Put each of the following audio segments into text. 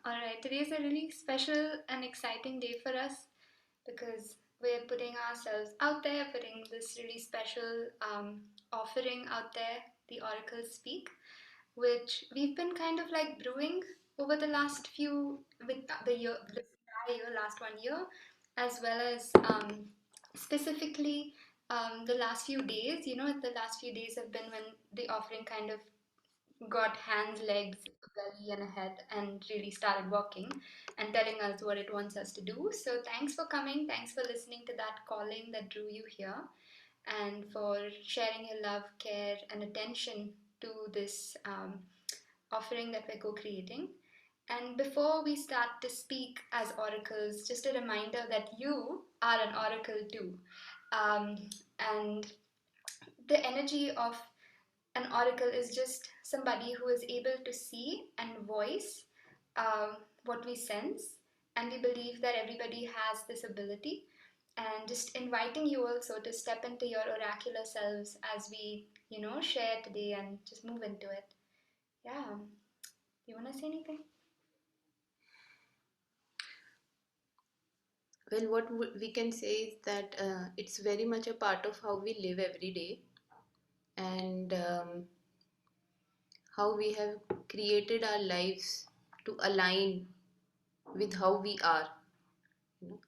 Alright, today is a really special and exciting day for us because we're putting ourselves out there, putting this really special offering out there, the Oracles Speak, which we've been kind of like brewing over the last few, with the year, the entire year, last 1 year, as well as specifically the last few days. The last few days have been when the offering kind of got hands, legs, belly, and a head and really started walking and telling us what it wants us to do. So, thanks for coming. Thanks for listening to that calling that drew you here and for sharing your love, care, and attention to this offering that we're co creating. And before we start to speak as oracles, just a reminder that you are an oracle too. Um, and the energy of an oracle is just somebody who is able to see and voice what we sense, and we believe that everybody has this ability. And just inviting you also to step into your oracular selves as we, share today and just move into it. Yeah. You want to say anything? Well, what we can say is that it's very much a part of how we live every day, and how we have created our lives to align with how we are, you know.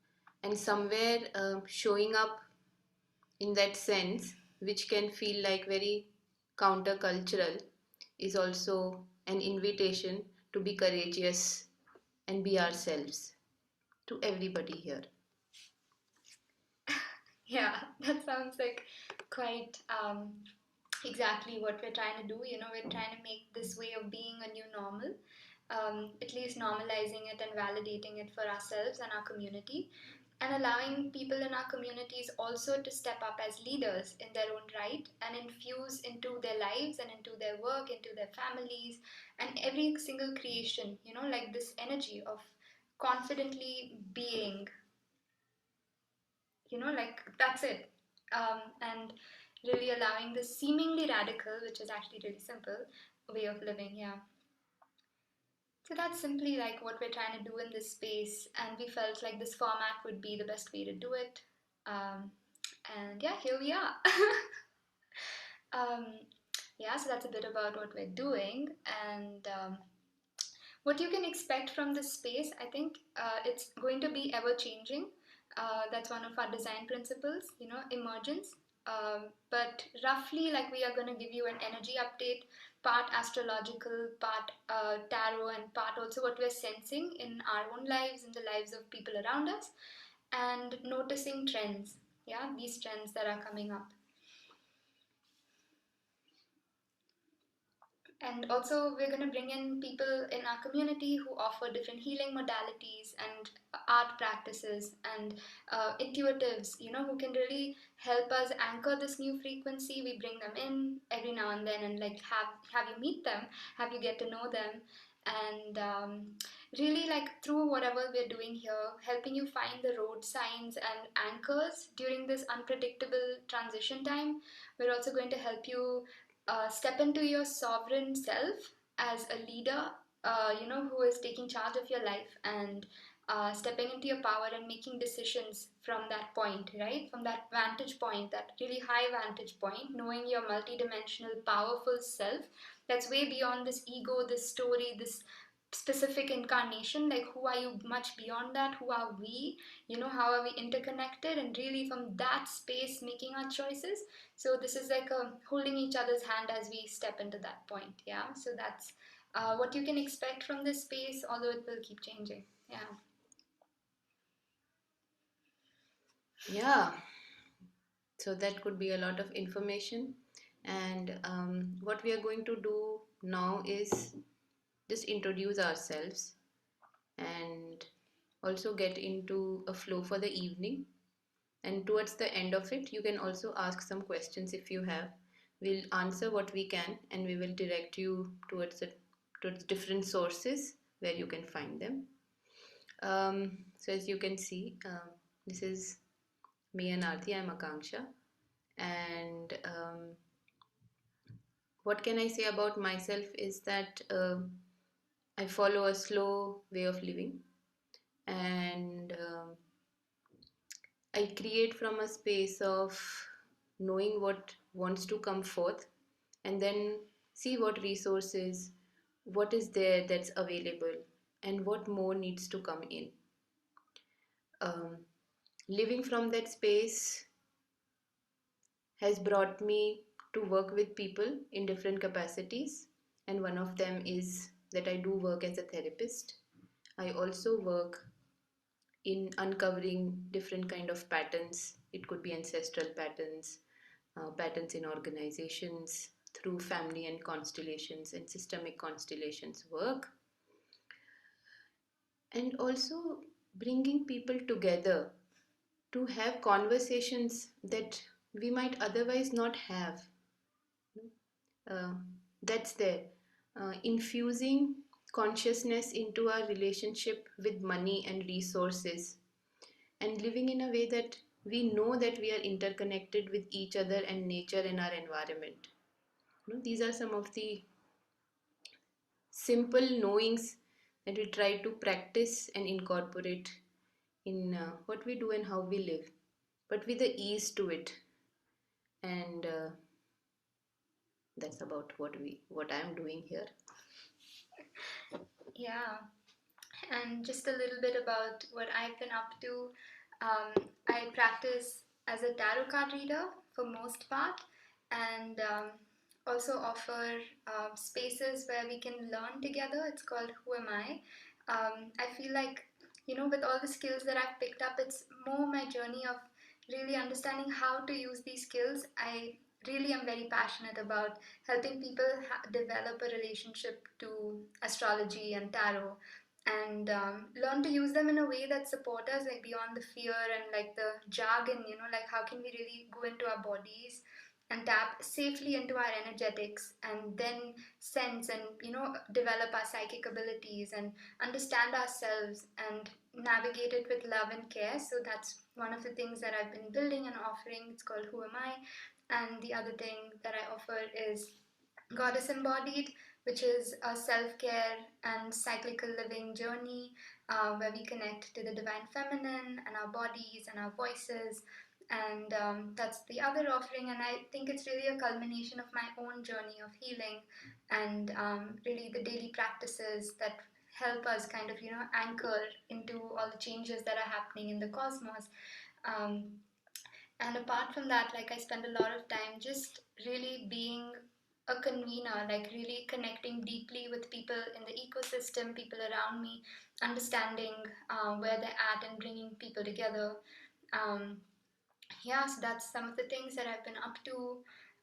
And somewhere showing up in that sense, which can feel like very countercultural, is also an invitation to be courageous and be ourselves to everybody here. Yeah, that sounds like quite exactly what we're trying to do. We're trying to make this way of being a new normal, at least normalizing it and validating it for ourselves and our community, and allowing people in our communities also to step up as leaders in their own right and infuse into their lives and into their work, into their families, and every single creation, like this energy of confidently being, like that's it. And really allowing this seemingly radical, which is actually really simple, way of living. Yeah. So that's simply like what we're trying to do in this space, and we felt like this format would be the best way to do it. Um, and yeah, here we are. um, yeah, so that's a bit about what we're doing, and what you can expect from this space. I think it's going to be ever changing. That's one of our design principles, emergence. But roughly, like, we are going to give you an energy update, part astrological, part tarot, and part also what we're sensing in our own lives, in the lives of people around us, and noticing trends. Yeah, these trends that are coming up. And also, we're going to bring in people in our community who offer different healing modalities and art practices and intuitives, who can really help us anchor this new frequency. We bring them in every now and then and like have you meet them, have you get to know them, and really like through whatever we're doing here, helping you find the road signs and anchors during this unpredictable transition time. We're also going to help you step into your sovereign self as a leader, who is taking charge of your life and stepping into your power and making decisions from that point, right? From that vantage point, that really high vantage point, knowing your multidimensional, powerful self that's way beyond this ego, this story, this specific incarnation. Like, who are you much beyond that? Who are we? How are we interconnected? And really, from that space, making our choices. So this is like holding each other's hand as we step into that point. Yeah. So that's what you can expect from this space, although it will keep changing. Yeah. Yeah, so that could be a lot of information. And what we are going to do now is just introduce ourselves and also get into a flow for the evening. And towards the end of it, you can also ask some questions if you have. We'll answer what we can, and we will direct you towards different sources where you can find them. So as you can see, this is me and Aarti. I'm Aakanksha, and what can I say about myself is that I follow a slow way of living, and I create from a space of knowing what wants to come forth, and then see what resources, what is there that's available, and what more needs to come in. Um, Living from that space has brought me to work with people in different capacities, and one of them is that I do work as a therapist. I also work in uncovering different kind of patterns. It could be ancestral patterns, patterns in organizations, through family and constellations and systemic constellations work, and also bringing people together to have conversations that we might otherwise not have. uh, that's there. Infusing consciousness into our relationship with money and resources, and living in a way that we know that we are interconnected with each other and nature and our environment. These are some of the simple knowings that we try to practice and incorporate in what we do and how we live, but with the ease to it. And that's about what I'm doing here. Yeah, and just a little bit about what I've been up to. I practice as a tarot card reader for most part, and also offer spaces where we can learn together. It's called Who Am I? I feel like, with all the skills that I've picked up, it's more my journey of really understanding how to use these skills. I really am very passionate about helping people develop a relationship to astrology and tarot, and learn to use them in a way that support us, like beyond the fear and like the jargon, like how can we really go into our bodies and tap safely into our energetics, and then sense and develop our psychic abilities and understand ourselves and navigate it with love and care. So that's one of the things that I've been building and offering. It's called Who Am I? And the other thing that I offer is Goddess Embodied, which is a self care and cyclical living journey, where we connect to the divine feminine and our bodies and our voices. And that's the other offering. And I think it's really a culmination of my own journey of healing, and really the daily practices that help us kind of, anchor into all the changes that are happening in the cosmos. Um, and apart from that, like, I spend a lot of time just really being a convener, like really connecting deeply with people in the ecosystem, people around me, understanding where they're at and bringing people together. Um, yeah, so that's some of the things that I've been up to.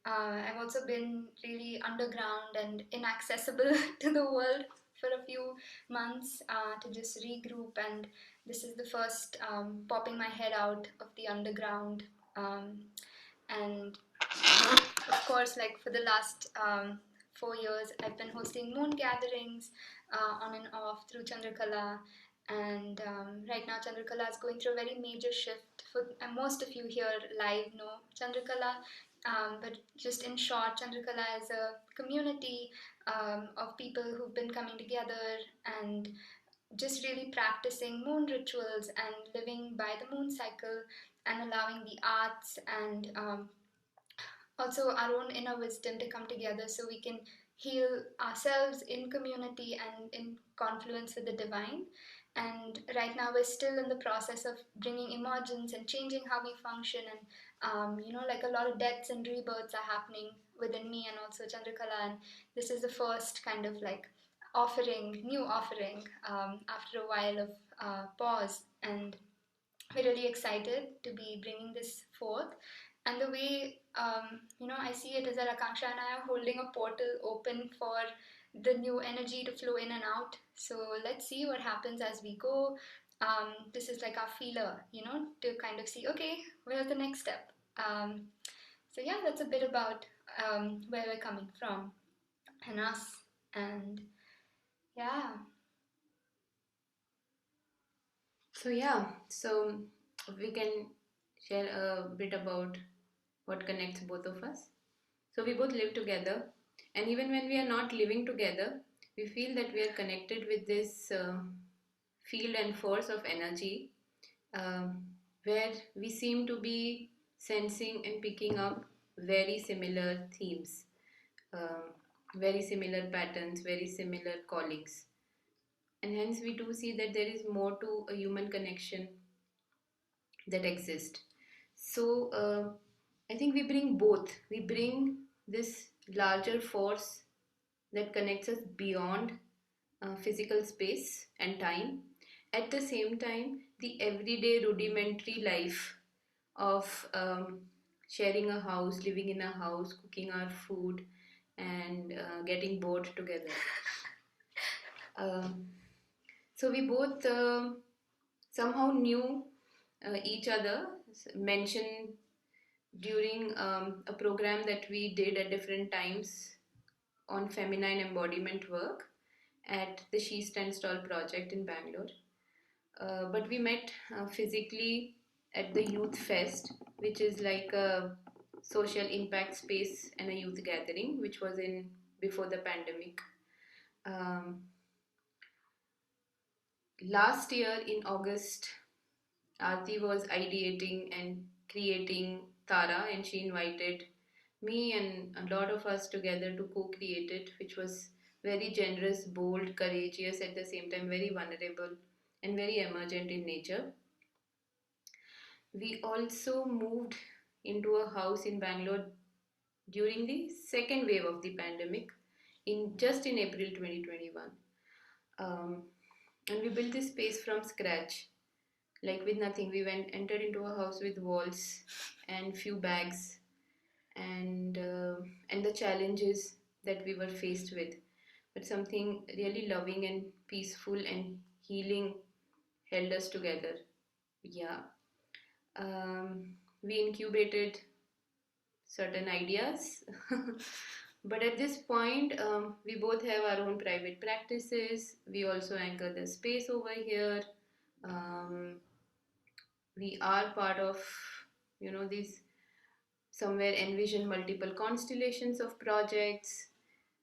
I've also been really underground and inaccessible to the world for a few months, to just regroup, and this is the first popping my head out of the underground. Um, and of course, like for the last 4 years, I've been hosting moon gatherings on and off through Chandrakala. And right now, Chandrakala is going through a very major shift. For most of you here live know Chandrakala, but just in short, Chandrakala is a community of people who've been coming together and just really practicing moon rituals and living by the moon cycle, and allowing the arts and also our own inner wisdom to come together so we can heal ourselves in community and in confluence with the divine. And right now we're still in the process of bringing emergence and changing how we function, and like a lot of deaths and rebirths are happening within me and also Chandrakala. And this is the first kind of like new offering, after a while of pause, and we're really excited to be bringing this forth. And the way I see it is that Aakanksha and I are holding a portal open for the new energy to flow in and out. So let's see what happens as we go. This is like our feeler, to kind of see, okay, where's the next step. So yeah, that's a bit about where we're coming from and us. And yeah. So we can share a bit about what connects both of us. So we both live together, and even when we are not living together, we feel that we are connected with this field and force of energy, um, where we seem to be sensing and picking up very similar themes, um, very similar patterns, very similar callings. And hence, we do see that there is more to a human connection that exists. So, I think we bring both. We bring this larger force that connects us beyond physical space and time. At the same time, the everyday rudimentary life of sharing a house, living in a house, cooking our food, and getting bored together. Um, so we both somehow knew each other, mentioned during a program that we did at different times on feminine embodiment work at the She Stands Tall project in Bangalore. But we met physically at the Youth Fest, which is like a social impact space and a youth gathering, which was in before the pandemic. Um, Last year in August, Aarti was ideating and creating Tara, and she invited me and a lot of us together to co-create it, which was very generous, bold, courageous, at the same time very vulnerable and very emergent in nature. We also moved into a house in Bangalore during the second wave of the pandemic in just in April 2021. Um, and we built this space from scratch, like with nothing. We went entered into a house with walls and few bags, and the challenges that we were faced with, but something really loving and peaceful and healing held us together. Yeah. We incubated certain ideas. But at this point, we both have our own private practices. We also anchor the space over here. Um, we are part of, these somewhere envision multiple constellations of projects,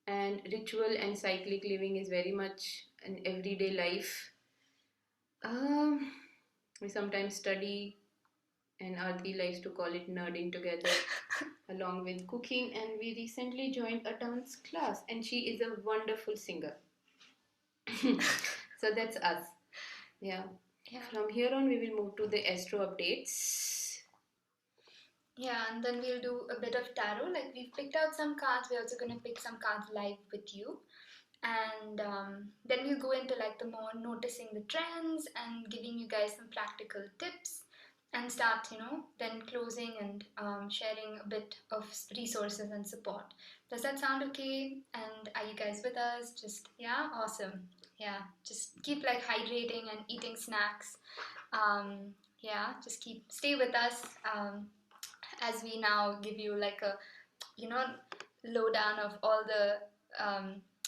and ritual and cyclic living is very much an everyday life. Um, we sometimes study, and Aarti likes to call it nerding together, along with cooking. And we recently joined a dance class, and she is a wonderful singer. So that's us. Yeah. From here on, we will move to the astro updates. Yeah, and then we'll do a bit of tarot. Like we've picked out some cards. We're also going to pick some cards live with you. And then we'll go into like the more noticing the trends and giving you guys some practical tips and start, then closing and sharing a bit of resources and support. Does that sound okay? And are you guys with us? Just, yeah, awesome. Yeah, just keep like hydrating and eating snacks. Yeah, just stay with us as we now give you like a, lowdown of all the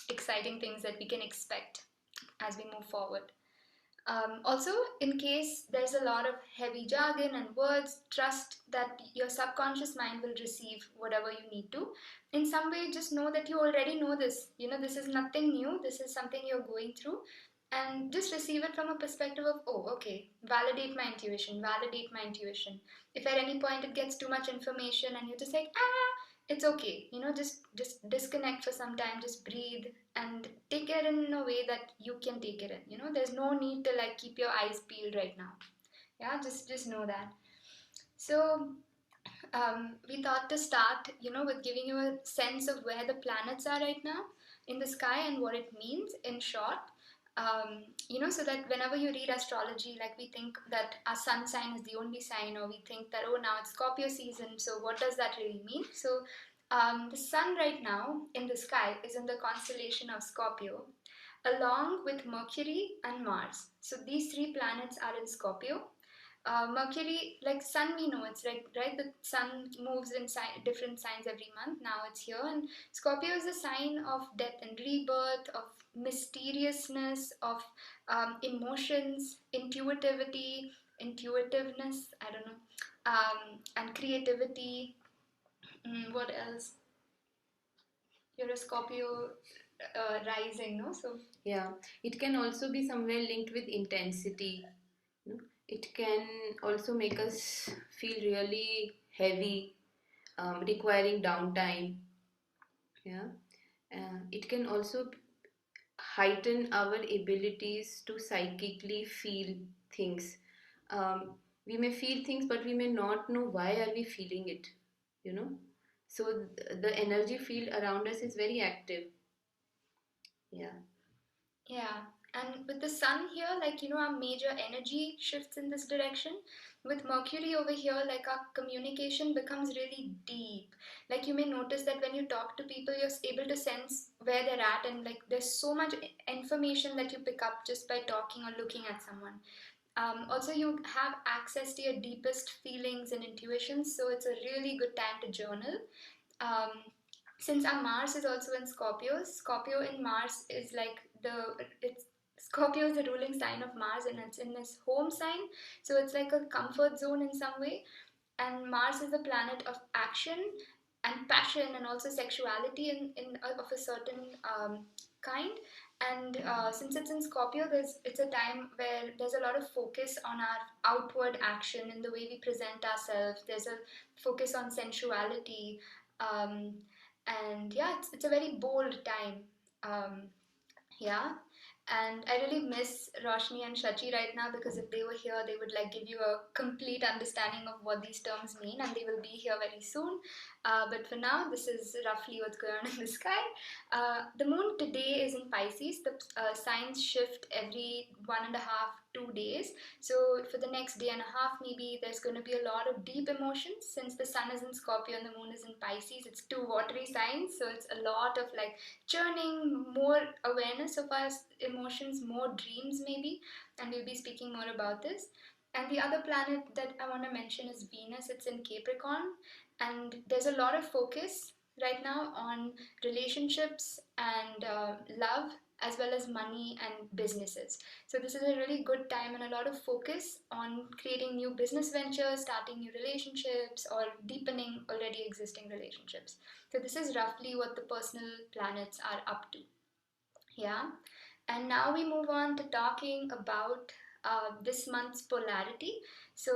exciting things that we can expect as we move forward. Also, in case there's a lot of heavy jargon and words, trust that your subconscious mind will receive whatever you need to. In some way, just know that you already know this. This is nothing new, this is something you're going through. And just receive it from a perspective of, oh, okay, validate my intuition, validate my intuition. If at any point it gets too much information and you're just like, it's okay, just disconnect for some time, just breathe and take it in a way that you can take it in. There's no need to like keep your eyes peeled right now. Yeah, just know that. So we thought to start, with giving you a sense of where the planets are right now in the sky and what it means in short. So that whenever you read astrology, like we think that our sun sign is the only sign, or we think that, oh, now it's Scorpio season, so what does that really mean? So the sun right now in the sky is in the constellation of Scorpio, along with Mercury and Mars. So these three planets are in Scorpio. Mercury, like sun, we know it's like, right, the sun moves in different signs every month. Now it's here, and Scorpio is a sign of death and rebirth, of mysteriousness, of emotions, intuitiveness, I don't know, and creativity. What else? You're a Scorpio. rising, no? So yeah, it can also be somewhere linked with intensity. You know? It can also make us feel really heavy, requiring downtime. Yeah, it can also heighten our abilities to psychically feel things. We may feel things, but we may not know why are we feeling it. You know, so the energy field around us is very active. Yeah. yeah, and with the sun here, like, our major energy shifts in this direction. With Mercury over here, like, our communication becomes really deep. Like, you may notice that when you talk to people, you're able to sense where they're at, and like, there's so much information that you pick up just by talking or looking at someone. Also, you have access to your deepest feelings and intuitions, so it's a really good time to journal. um, since our Mars is also in Scorpio, Scorpio in Mars is like it's Scorpio is the ruling sign of Mars, and it's in this home sign, so it's like a comfort zone in some way. And Mars is the planet of action and passion, and also sexuality of a certain kind. And since it's in Scorpio, it's a time where there's a lot of focus on our outward action in the way we present ourselves. There's a focus on sensuality, um, and yeah, it's a very bold time. Um, yeah, and I really miss Roshni and Shachi right now, because if they were here, they would like give you a complete understanding of what these terms mean, and they will be here very soon. But for now, this is roughly what's going on in the sky. The moon today is in Pisces. The signs shift every 1.5 2 days. So for the next day and a half, maybe there's going to be a lot of deep emotions, since the sun is in Scorpio and the moon is in Pisces. It's two watery signs, so it's a lot of like churning, more awareness of our emotions, more dreams maybe, and we'll be speaking more about this. And the other planet that I want to mention is Venus. It's in Capricorn, and there's a lot of focus right now on relationships and love, as well as money and businesses. So this is a really good time, and a lot of focus on creating new business ventures, starting new relationships, or deepening already existing relationships. So this is roughly what the personal planets are up to. Yeah. And now we move on to talking about this month's polarity. So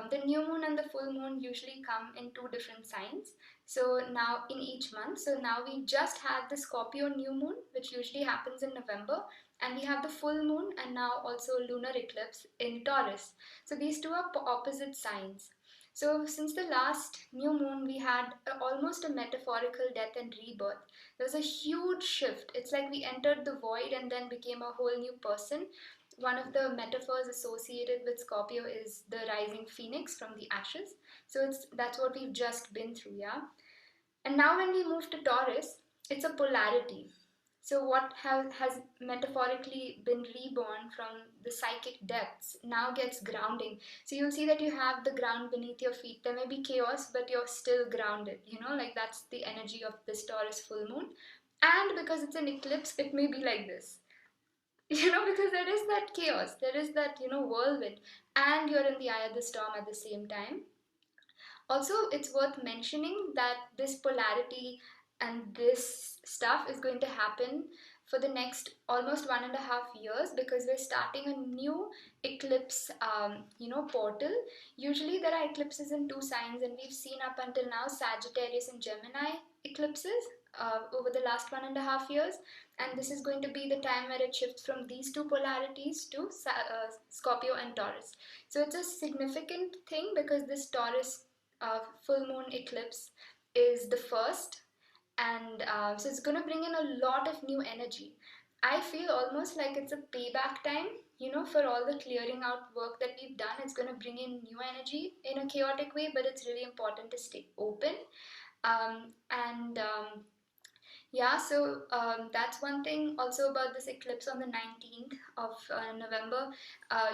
the new moon and the full moon usually come in two different signs. So now in each month. So now we just had the Scorpio new moon, which usually happens in November, and we have the full moon and now also lunar eclipse in Taurus. So these two are opposite signs. So since the last new moon, we had almost a metaphorical death and rebirth. There was a huge shift. It's like we entered the void and then became a whole new person. One of the metaphors associated with Scorpio is the rising phoenix from the ashes. So that's what we've just been through, yeah? And now when we move to Taurus, it's a polarity. So what has metaphorically been reborn from the psychic depths now gets grounding. So you'll see that you have the ground beneath your feet. There may be chaos, but you're still grounded. Like that's the energy of this Taurus full moon. And because it's an eclipse, it may be like this. Because there is that chaos, there is that, whirlwind, and you're in the eye of the storm at the same time. Also, it's worth mentioning that this polarity and this stuff is going to happen for the next almost 1.5 years, because we're starting a new eclipse, portal. Usually, there are eclipses in two signs, and we've seen up until now Sagittarius and Gemini eclipses over the last 1.5 years, and this is going to be the time where it shifts from these two polarities to Scorpio and Taurus. So it's a significant thing, because this Taurus full moon eclipse is the first, and so it's going to bring in a lot of new energy. I feel almost like it's a payback time, for all the clearing out work that we've done. It's going to bring in new energy in a chaotic way, but it's really important to stay open. And Yeah, so that's one thing also about this eclipse on the 19th of November.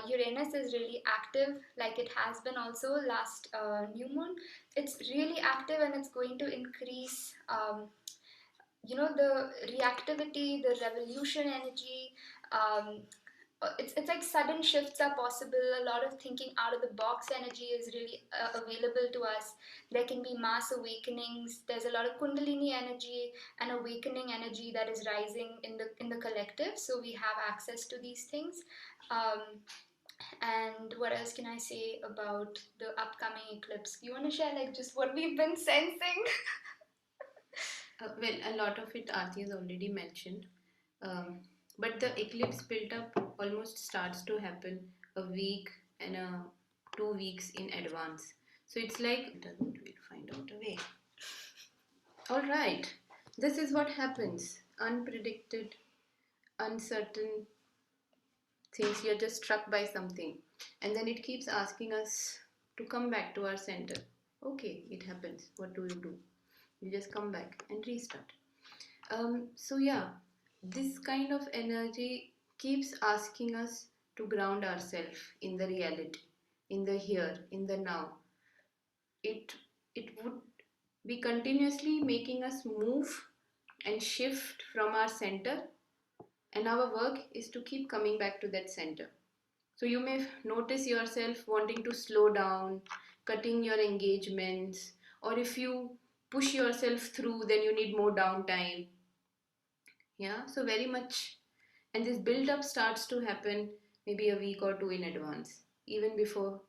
Uranus is really active, like it has been also last new moon. It's really active, and it's going to increase, the reactivity, the revolution energy, um, it's like sudden shifts are possible. A lot of thinking out of the box energy is really available to us. There can be mass awakenings. There's a lot of kundalini energy and awakening energy that is rising in the collective, so we have access to these things. And what else can I say about the upcoming eclipse? You want to share like just what we've been sensing? Well, a lot of it Aarti has already mentioned. But the eclipse built up almost starts to happen a week and 2 weeks in advance. So it's like, doesn't we'll find out a way. All right, this is what happens. Unpredicted, uncertain things. You're just struck by something, and then it keeps asking us to come back to our center. Okay, it happens. What do? You just come back and restart. So yeah, this kind of energy keeps asking us to ground ourselves in the reality, in the here, in the now. It would be continuously making us move and shift from our center, and our work is to keep coming back to that center. So you may notice yourself wanting to slow down, cutting your engagements, or if you push yourself through, then you need more downtime. Yeah, so very much. And this build up starts to happen maybe a week or two in advance, even before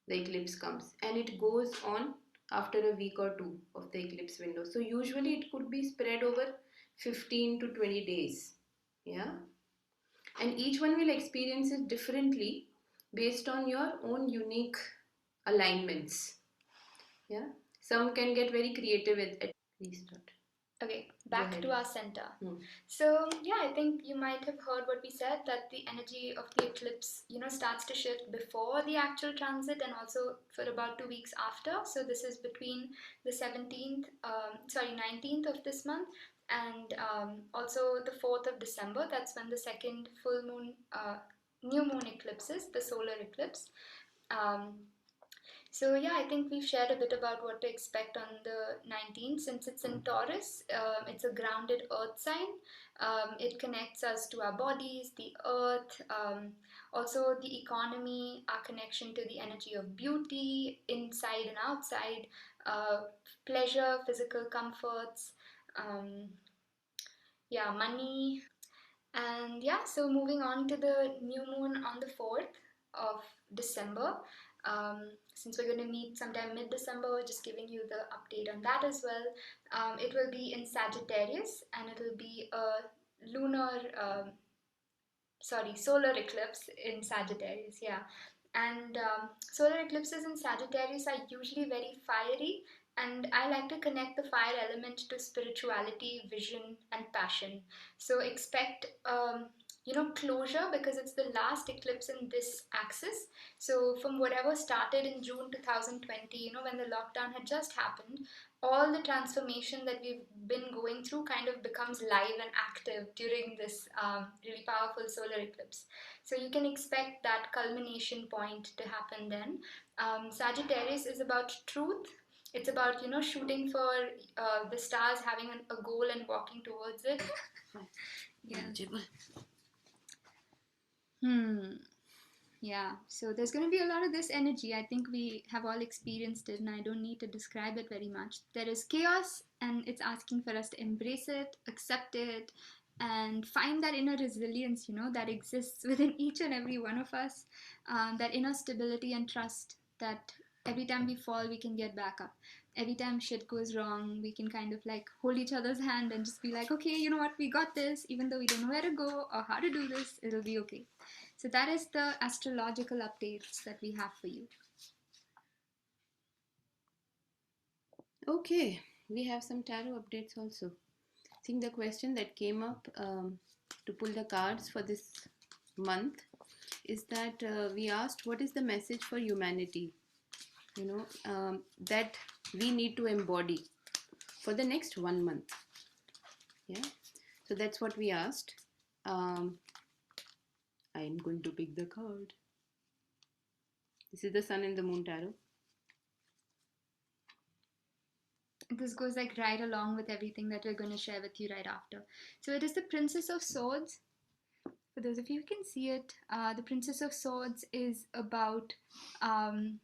the eclipse comes. And it goes on after a week or two of the eclipse window. So usually it could be spread over 15 to 20 days. Yeah. And each one will experience it differently based on your own unique alignments. Yeah. Some can get very creative at restart. Okay, back to our center. So yeah, I think you might have heard what we said, that the energy of the eclipse, starts to shift before the actual transit and also for about 2 weeks after. So this is between the 19th of this month and also the 4th of December. That's when the second full moon, new moon eclipses, the solar eclipse. So yeah, I think we've shared a bit about what to expect on the 19th. Since it's in Taurus, it's a grounded earth sign. It connects us to our bodies, the earth, also the economy, our connection to the energy of beauty, inside and outside, pleasure, physical comforts, money. And yeah, so moving on to the new moon on the 4th of December. Since we're going to meet sometime mid-December, just giving you the update on that as well. It will be in Sagittarius and it will be a solar eclipse in Sagittarius, yeah. And solar eclipses in Sagittarius are usually very fiery, and I like to connect the fire element to spirituality, vision, and passion. So expect, closure because it's the last eclipse in this axis. So from whatever started in June 2020, when the lockdown had just happened, all the transformation that we've been going through kind of becomes live and active during this really powerful solar eclipse. So you can expect that culmination point to happen then. Sagittarius is about truth. It's about, shooting for the stars, having a goal and walking towards it. Yeah. Yeah, so there's going to be a lot of this energy. I think we have all experienced it, and I don't need to describe it very much. There is chaos, and it's asking for us to embrace it, accept it, and find that inner resilience, that exists within each and every one of us. That inner stability and trust that every time we fall, we can get back up. Every time shit goes wrong, we can kind of like hold each other's hand and just be like, okay, you know what, we got this. Even though we don't know where to go or how to do this, it'll be okay. So that is the astrological updates that we have for you. Okay, we have some tarot updates also. I think the question that came up to pull the cards for this month is that we asked what is the message for humanity, that we need to embody for the next 1 month. Yeah, so that's what we asked. I'm going to pick the card. This is the Sun and the Moon Tarot. This goes like right along with everything that we're going to share with you right after. So it is the Princess of Swords. for those of you who can see it, the Princess of Swords is about um,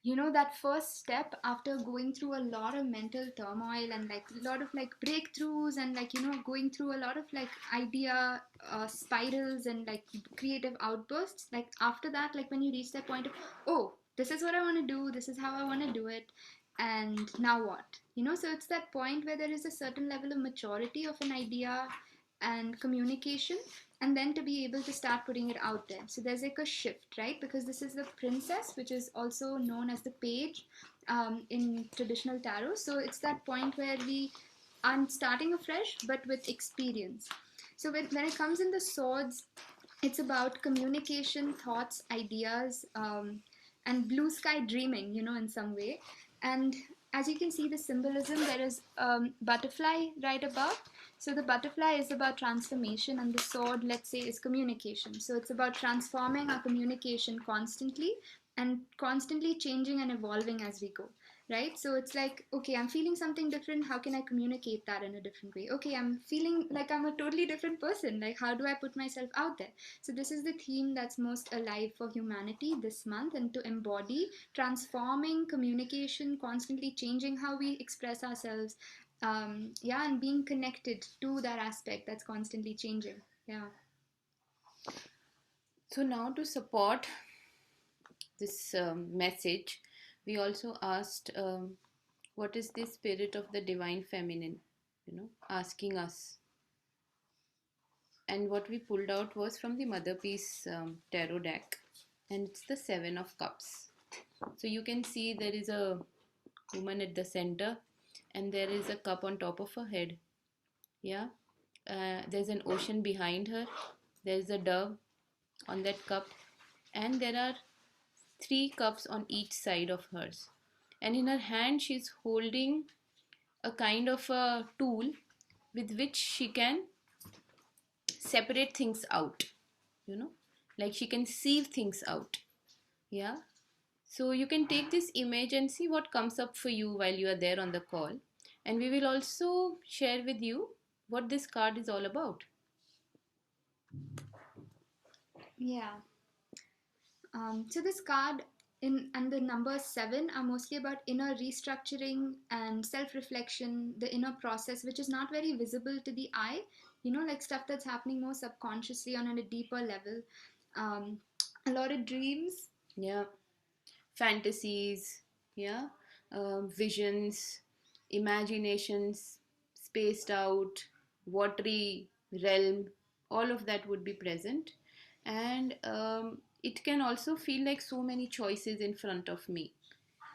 that first step after going through a lot of mental turmoil and like a lot of like breakthroughs and like going through a lot of like idea spirals and like creative outbursts. Like after that, like when you reach that point of, oh, this is what I want to do, this is how I want to do it, and now what? So it's that point where there is a certain level of maturity of an idea and communication, and then to be able to start putting it out there. So there's like a shift, right? Because this is the princess, which is also known as the page in traditional tarot. So it's that point where we are starting afresh, but with experience. So when it comes in the swords, it's about communication, thoughts, ideas, and blue sky dreaming, in some way. And as you can see, the symbolism, there is butterfly right above. So the butterfly is about transformation, and the sword, let's say, is communication. So it's about transforming our communication constantly and constantly changing and evolving as we go, right? So it's like, okay, I'm feeling something different. How can I communicate that in a different way? Okay, I'm feeling like I'm a totally different person. Like, how do I put myself out there? So this is the theme that's most alive for humanity this month, and to embody transforming communication, constantly changing how we express ourselves. Yeah, and being connected to that aspect that's constantly changing. Yeah. So now to support this message, we also asked, what is the spirit of the divine feminine? Asking us. And what we pulled out was from the Mother Peace tarot deck, and it's the Seven of Cups. So you can see there is a woman at the center, and there is a cup on top of her head. Yeah, there's an ocean behind her. There's a dove on that cup, and there are three cups on each side of hers. And in her hand, she's holding a kind of a tool with which she can separate things out, you know, like she can sieve things out. Yeah. So you can take this image and see what comes up for you while you are there on the call. And we will also share with you what this card is all about. Yeah. So this card in and the number 7 are mostly about inner restructuring and self-reflection, the inner process, which is not very visible to the eye. Like stuff that's happening more subconsciously on a deeper level. Um, a lot of dreams. Yeah. Fantasies. Yeah. Visions, imaginations, spaced out, watery realm, all of that would be present. And it can also feel like so many choices in front of me.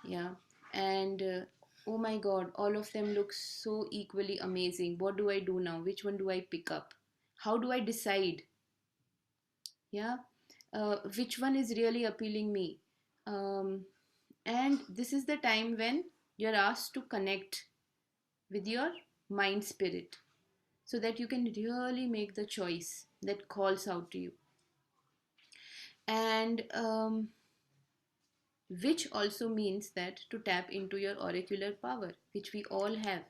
Yeah. And oh my god, all of them look so equally amazing. What do I do now? Which one do I pick up? How do I decide? Yeah. Which one is really appealing me? Um, and this is the time when you're asked to connect with your mind spirit so that you can really make the choice that calls out to you. And which also means that to tap into your oracular power, which we all have.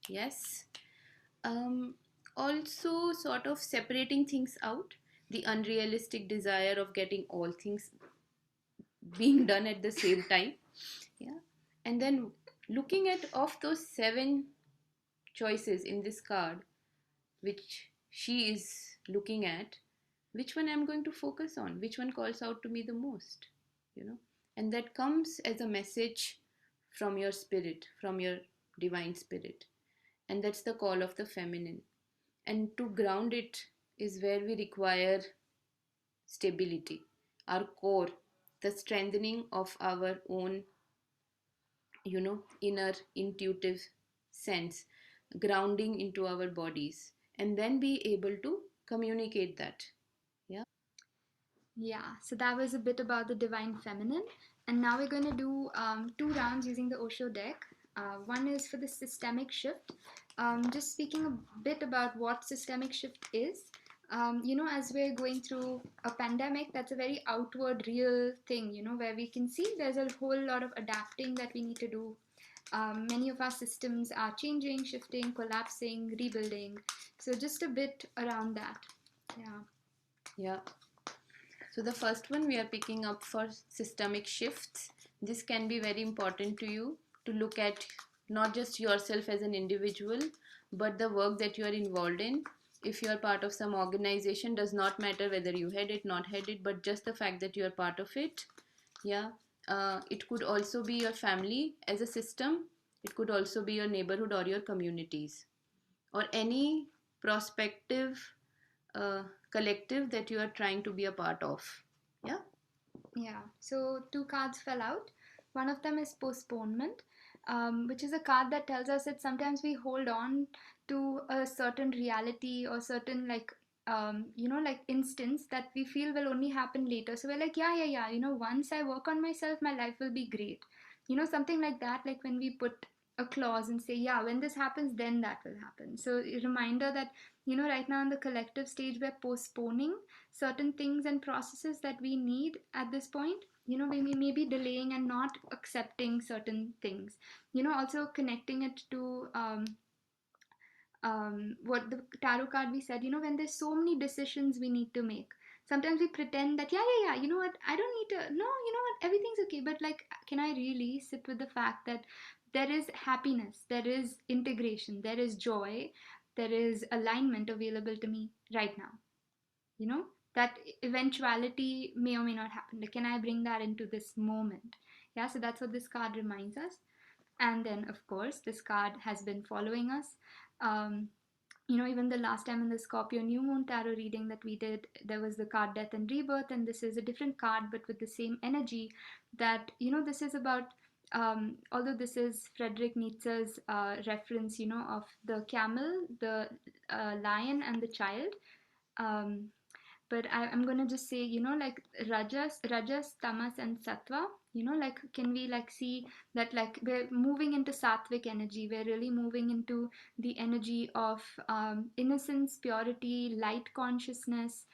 Yes. Um, Also, sort of separating things out, the unrealistic desire of getting all things being done at the same time. Yeah. And then looking at of those 7 choices in this card, which she is looking at, which one I'm going to focus on, which one calls out to me the most, you know. And that comes as a message from your spirit, from your divine spirit. And that's the call of the feminine. And to ground it is where we require stability, our core, the strengthening of our own, inner intuitive sense, grounding into our bodies, and then be able to communicate that. Yeah. Yeah, so that was a bit about the divine feminine. And now we're going to do 2 rounds using the Osho deck. One is for the systemic shift. Just speaking a bit about what systemic shift is. As we're going through a pandemic, that's a very outward, real thing, where we can see there's a whole lot of adapting that we need to do. Many of our systems are changing, shifting, collapsing, rebuilding. So just a bit around that. Yeah. Yeah. So the first one we are picking up for systemic shifts. This can be very important to you to look at not just yourself as an individual, but the work that you are involved in. If you are part of some organization, does not matter whether you head it, not head it, but just the fact that you are part of it. Yeah. It could also be your family as a system. It could also be your neighborhood or your communities, or any prospective collective that you are trying to be a part of. Yeah. Yeah, so two cards fell out. One of them is postponement, which is a card that tells us that sometimes we hold on to a certain reality or certain like instance that we feel will only happen later. So we're like, yeah, once I work on myself, my life will be great. Something like that, like when we put a clause and say, yeah, when this happens, then that will happen. So a reminder that, right now in the collective stage, we're postponing certain things and processes that we need at this point. We may be delaying and not accepting certain things. Also connecting it to what the tarot card we said, when there's so many decisions we need to make. Sometimes we pretend that, yeah, you know what, I don't need to, no, you know what, everything's okay. But like, can I really sit with the fact that there is happiness, there is integration, there is joy, there is alignment available to me right now? you know that eventuality may or may not happen. Like, can I bring that into this moment? Yeah, so that's what this card reminds us. And then of course this card has been following us. Even the last time in the Scorpio new moon tarot reading that we did, there was the card death and rebirth, and this is a different card but with the same energy. That this is about, although this is Friedrich Nietzsche's reference, of the camel, the lion, and the child. um, but I'm gonna just say, like rajas, tamas, and sattva. Like, can we like see that, like, we're moving into sattvic energy? We're really moving into the energy of innocence, purity, light consciousness,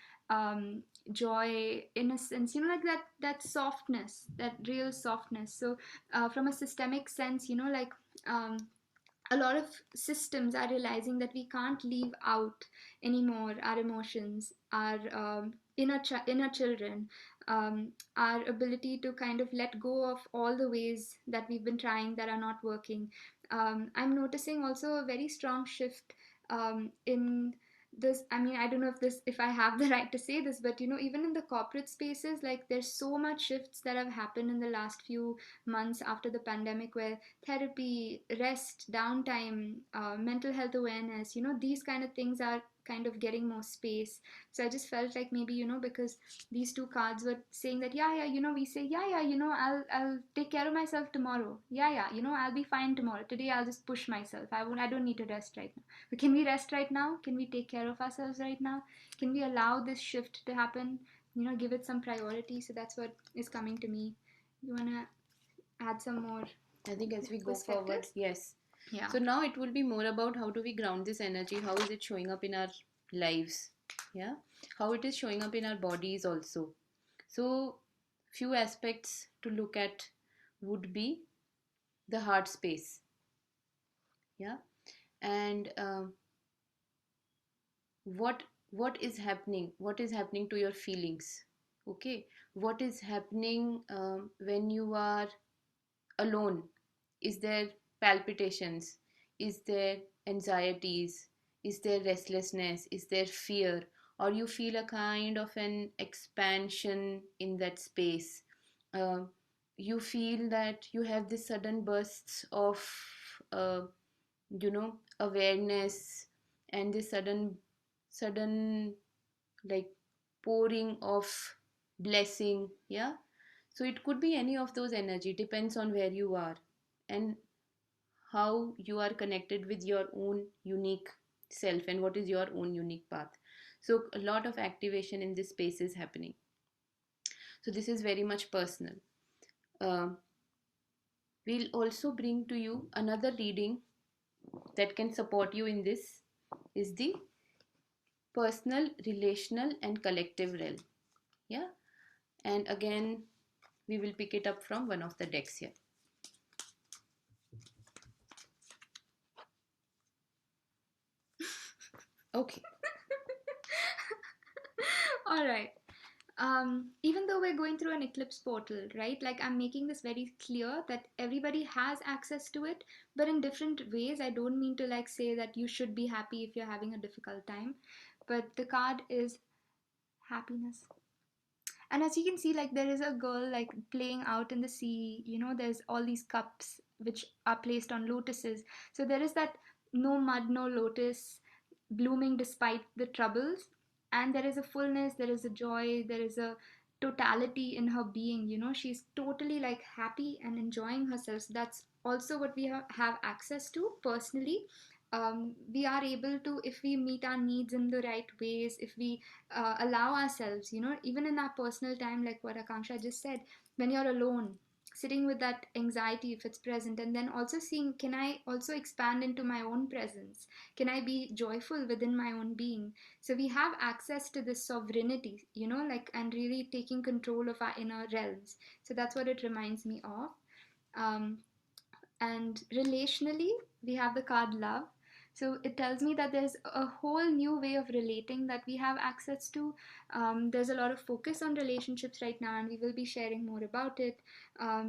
joy, innocence. Like that softness, that real softness. So, from a systemic sense, like. A lot of systems are realizing that we can't leave out anymore our emotions, our inner children, our ability to kind of let go of all the ways that we've been trying that are not working. I'm noticing also a very strong shift in this. I mean, I don't know if I have the right to say this, but even in the corporate spaces, like, there's so much shifts that have happened in the last few months after the pandemic, where therapy, rest, downtime, mental health awareness, these kind of things are kind of getting more space. So I just felt like maybe, because these two cards were saying that, yeah, we say, yeah, I'll take care of myself tomorrow. Yeah, I'll be fine tomorrow. Today I'll just push myself. I don't need to rest right now. But can we rest right now? Can we take care of ourselves right now? Can we allow this shift to happen? Give it some priority. So that's what is coming to me. You want to add some more? I think as we go forward, yes. Yeah. So now it will be more about how do we ground this energy? How is it showing up in our lives? Yeah. How it is showing up in our bodies also. So few aspects to look at would be the heart space. Yeah. And what what is happening to your feelings? Okay. What is happening when you are alone? Is there palpitations? Is there anxieties? Is there restlessness? Is there fear? Or you feel a kind of an expansion in that space? Uh, you feel that you have this sudden bursts of, uh, awareness, and this sudden, like, pouring of blessing. Yeah. So it could be any of those energy, depends on where you are and how you are connected with your own unique self and what is your own unique path. So a lot of activation in this space is happening. So this is very much personal. uh, we'll also bring to you another reading that can support you in this, is the personal, relational, and collective realm. Yeah. And again, we will pick it up from one of the decks here. Okay. All right. Even though we're going through an eclipse portal, right? Like, I'm making this very clear that everybody has access to it, but in different ways. I don't mean to like say that you should be happy if you're having a difficult time, but the card is happiness. And as you can see, like, there is a girl like playing out in the sea. There's all these cups which are placed on lotuses. So there is that no mud, no lotus, blooming despite the troubles. And there is a fullness, there is a joy, there is a totality in her being. She's totally like happy and enjoying herself. So that's also what we have access to personally. We are able to, if we meet our needs in the right ways, if we allow ourselves, even in our personal time, like what Akanksha just said, when you're alone, sitting with that anxiety if it's present, and then also seeing, can I also expand into my own presence? Can I be joyful within my own being? So we have access to this sovereignty, like, and really taking control of our inner realms. So that's what it reminds me of. Um, and relationally, we have the card love. So it tells me that there's a whole new way of relating that we have access to. There's a lot of focus on relationships right now, and we will be sharing more about it.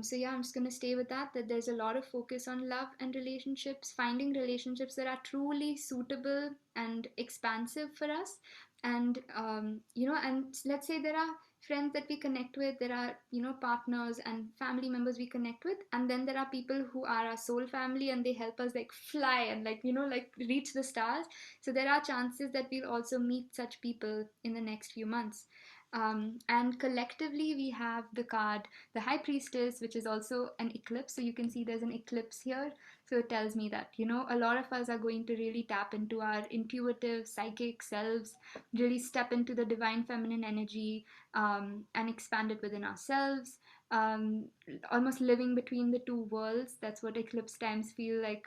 So yeah, I'm just going to stay with that there's a lot of focus on love and relationships, finding relationships that are truly suitable and expansive for us. And and let's say there are friends that we connect with, there are partners and family members we connect with, and then there are people who are our soul family, and they help us like fly and like like reach the stars. So there are chances that we'll also meet such people in the next few months. And collectively, we have the card, the High Priestess, which is also an eclipse. So you can see there's an eclipse here. So it tells me that, a lot of us are going to really tap into our intuitive, psychic selves, really step into the divine feminine energy, and expand it within ourselves. Um, Almost living between the two worlds. That's what eclipse times feel like,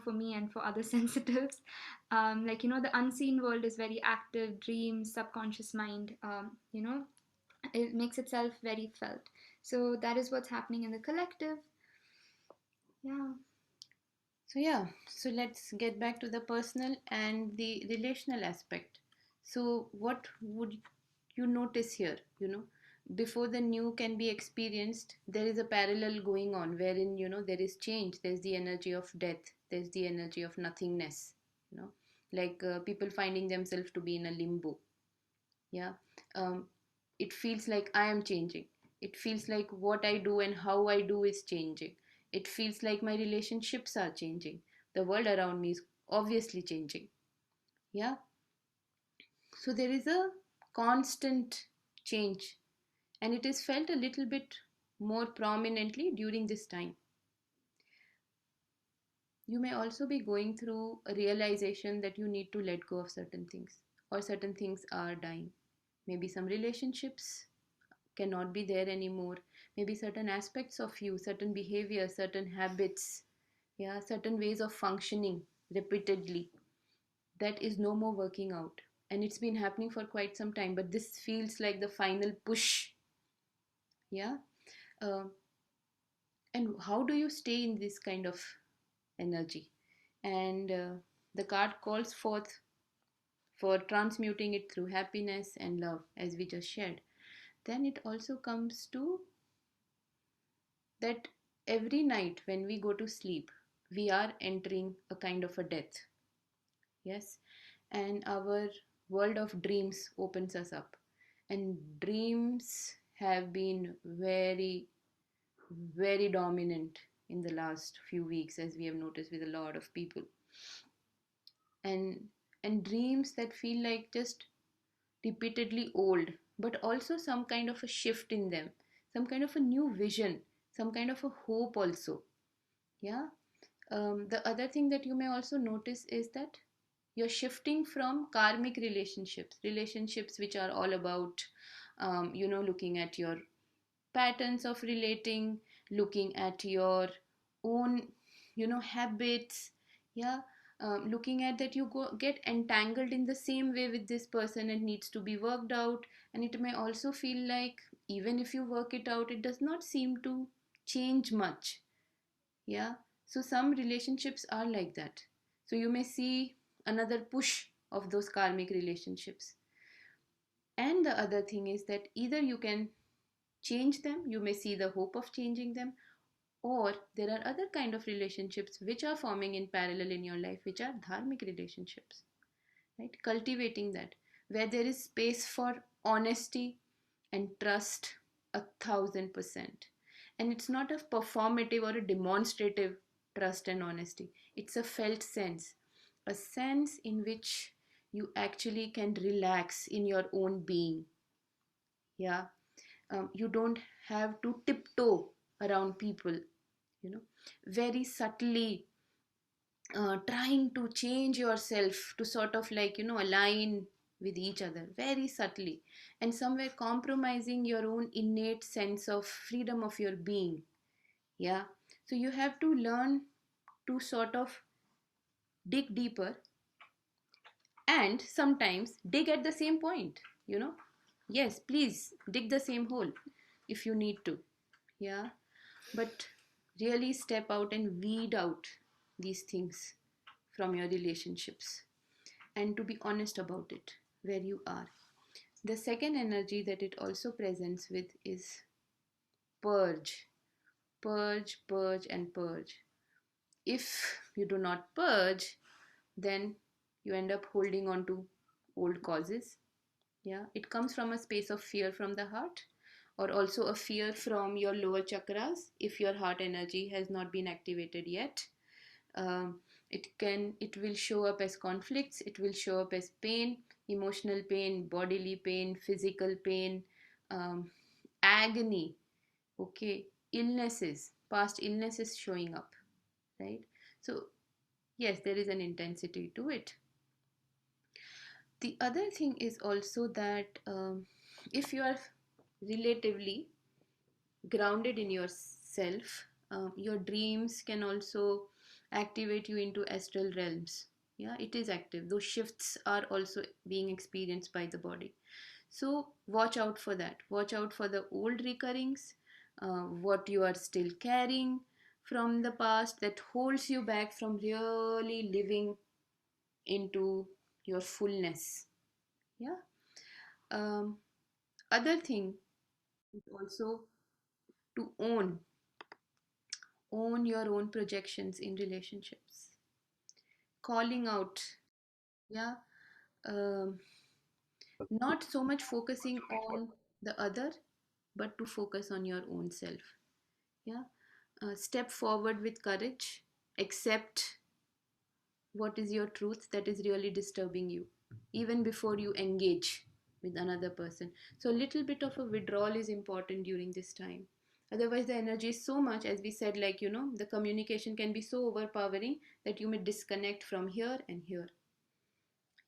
for me and for other sensitives. Like, the unseen world is very active, dreams, subconscious mind, it makes itself very felt. So that is what's happening in the collective. Yeah. So yeah, so let's get back to the personal and the relational aspect. So what would you notice here? Before the new can be experienced, there is a parallel going on wherein there is change. There's the energy of death. There's the energy of nothingness. You know, like people finding themselves to be in a limbo. Yeah, um, it feels like I am changing. It feels like what I do and how I do is changing. It feels like my relationships are changing. The world around me is obviously changing. Yeah, so there is a constant change, and it is felt a little bit more prominently during this time. You may also be going through a realization that you need to let go of certain things, or certain things are dying. Maybe some relationships cannot be there anymore. Maybe certain aspects of you, certain behavior, certain habits, yeah, certain ways of functioning repeatedly, that is no more working out. And it's been happening for quite some time, but this feels like the final push. Yeah. Uh, and how do you stay in this kind of energy? And the card calls forth for transmuting it through happiness and love, as we just shared. Then it also comes to that every night when we go to sleep, we are entering a kind of a death. Yes. And our world of dreams opens us up. And dreams have been very, very dominant in the last few weeks, as we have noticed with a lot of people. And dreams that feel like just repeatedly old, but also some kind of a shift in them, some kind of a new vision, some kind of a hope also. Yeah. The other thing that you may also notice is that you're shifting from karmic relationships which are all about looking at your patterns of relating, looking at your own habits. Yeah. Looking at that you get entangled in the same way with this person and needs to be worked out. And it may also feel like even if you work it out, it does not seem to change much. Yeah. So some relationships are like that. So you may see another push of those karmic relationships. And the other thing is that either you can change them, you may see the hope of changing them, or there are other kind of relationships which are forming in parallel in your life, which are dharmic relationships, right? Cultivating that, where there is space for honesty and trust 1,000%. And it's not a performative or a demonstrative trust and honesty, it's a felt sense, a sense in which you actually can relax in your own being. Yeah. You don't have to tiptoe around people, you know, very subtly trying to change yourself to sort of like, align with each other very subtly, and somewhere compromising your own innate sense of freedom of your being. Yeah. So you have to learn to sort of dig deeper and sometimes dig at the same point, you know. Yes, please dig the same hole if you need to. Yeah. But really step out and weed out these things from your relationships, and to be honest about it where you are. The second energy that it also presents with is purge. Purge, purge, and purge. If you do not purge, then you end up holding on to old causes. Yeah, it comes from a space of fear from the heart, or also a fear from your lower chakras if your heart energy has not been activated yet. um, it will show up as conflicts, it will show up as pain, emotional pain, bodily pain, physical pain, um, agony, okay, illnesses, past illnesses showing up, right? So yes, there is an intensity to it. The other thing is also that if you are relatively grounded in yourself, your dreams can also activate you into astral realms. Yeah, it is active. Those shifts are also being experienced by the body. So watch out for that. Watch out for the old recurrings, what you are still carrying from the past that holds you back from really living into your fullness. Yeah. Um, Other thing is also to own your own projections in relationships, calling out. Yeah. um, Not so much focusing on the other, but to focus on your own self. Yeah. Step forward with courage, accept what is your truth that is really disturbing you even before you engage with another person. So a little bit of a withdrawal is important during this time. Otherwise the energy is so much, as we said, like, the communication can be so overpowering that you may disconnect from here and here.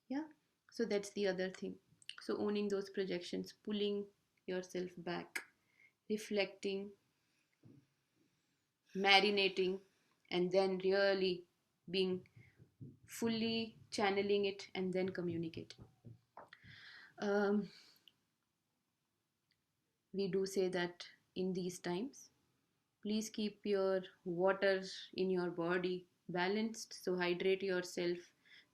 Yeah. So that's the other thing. So owning those projections, pulling yourself back, reflecting, marinating, and then really being fully channeling it and then communicate. Um, we do say that in these times, please keep your water in your body balanced. So hydrate yourself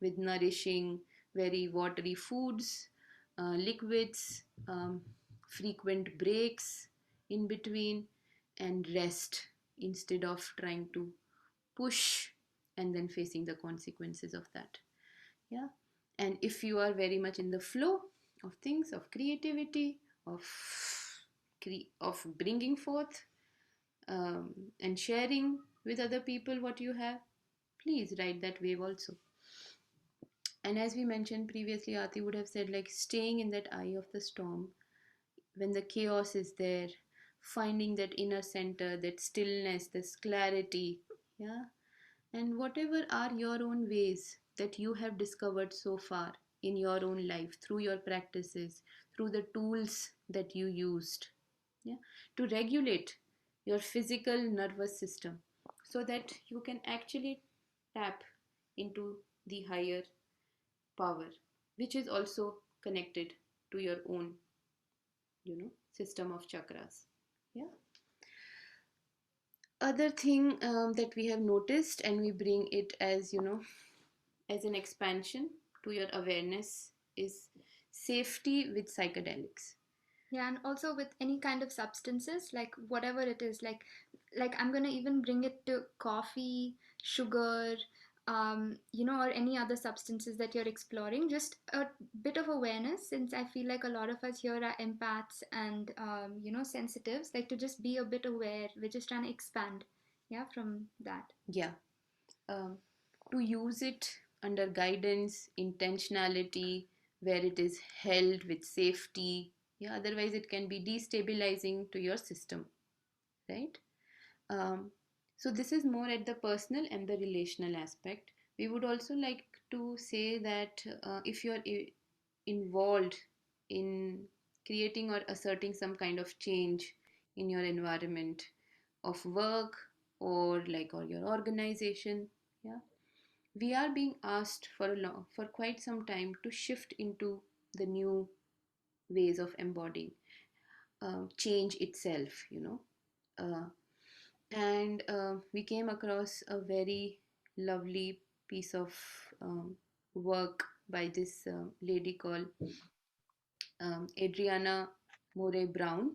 with nourishing, very watery foods, liquids, frequent breaks in between, and rest instead of trying to push and then facing the consequences of that. Yeah. And if you are very much in the flow of things, of creativity, of of bringing forth, and sharing with other people what you have, please ride that wave also. And as we mentioned previously, Aarti would have said, like, staying in that eye of the storm when the chaos is there, finding that inner center, that stillness, this clarity. Yeah. And whatever are your own ways that you have discovered so far in your own life, through your practices, through the tools that you used, yeah, to regulate your physical nervous system so that you can actually tap into the higher power, which is also connected to your own, system of chakras. Yeah. Other thing that we have noticed, and we bring it as, as an expansion to your awareness, is safety with psychedelics. Yeah, and also with any kind of substances, like whatever it is, like I'm gonna even bring it to coffee, sugar, or any other substances that you're exploring. Just a bit of awareness, since I feel like a lot of us here are empaths and sensitives. Like to just be a bit aware. We're just trying to expand, yeah, from that. Yeah. um, to use it under guidance, intentionality, where it is held with safety. Yeah, otherwise it can be destabilizing to your system, right? Um, so this is more at the personal and the relational aspect. We would also like to say that if you're involved in creating or asserting some kind of change in your environment of work or your organization, yeah, we are being asked for quite some time to shift into the new ways of embodying change itself, uh, and we came across a very lovely piece of um, work by this lady called Adriana Moray Brown,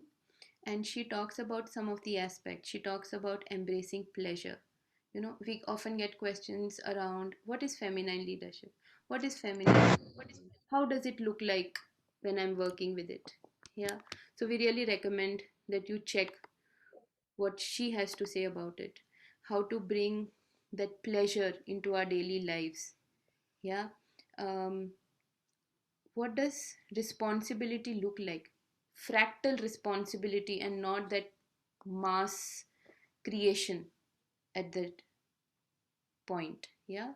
and she talks about some of the aspects. She talks about embracing pleasure. We often get questions around what is feminine leadership, what is feminine, how does it look like when I'm working with it. Yeah, so we really recommend that you check what she has to say about it, how to bring that pleasure into our daily lives. Yeah. um, what does responsibility look like? Fractal responsibility and not that mass creation at that point. Yeah,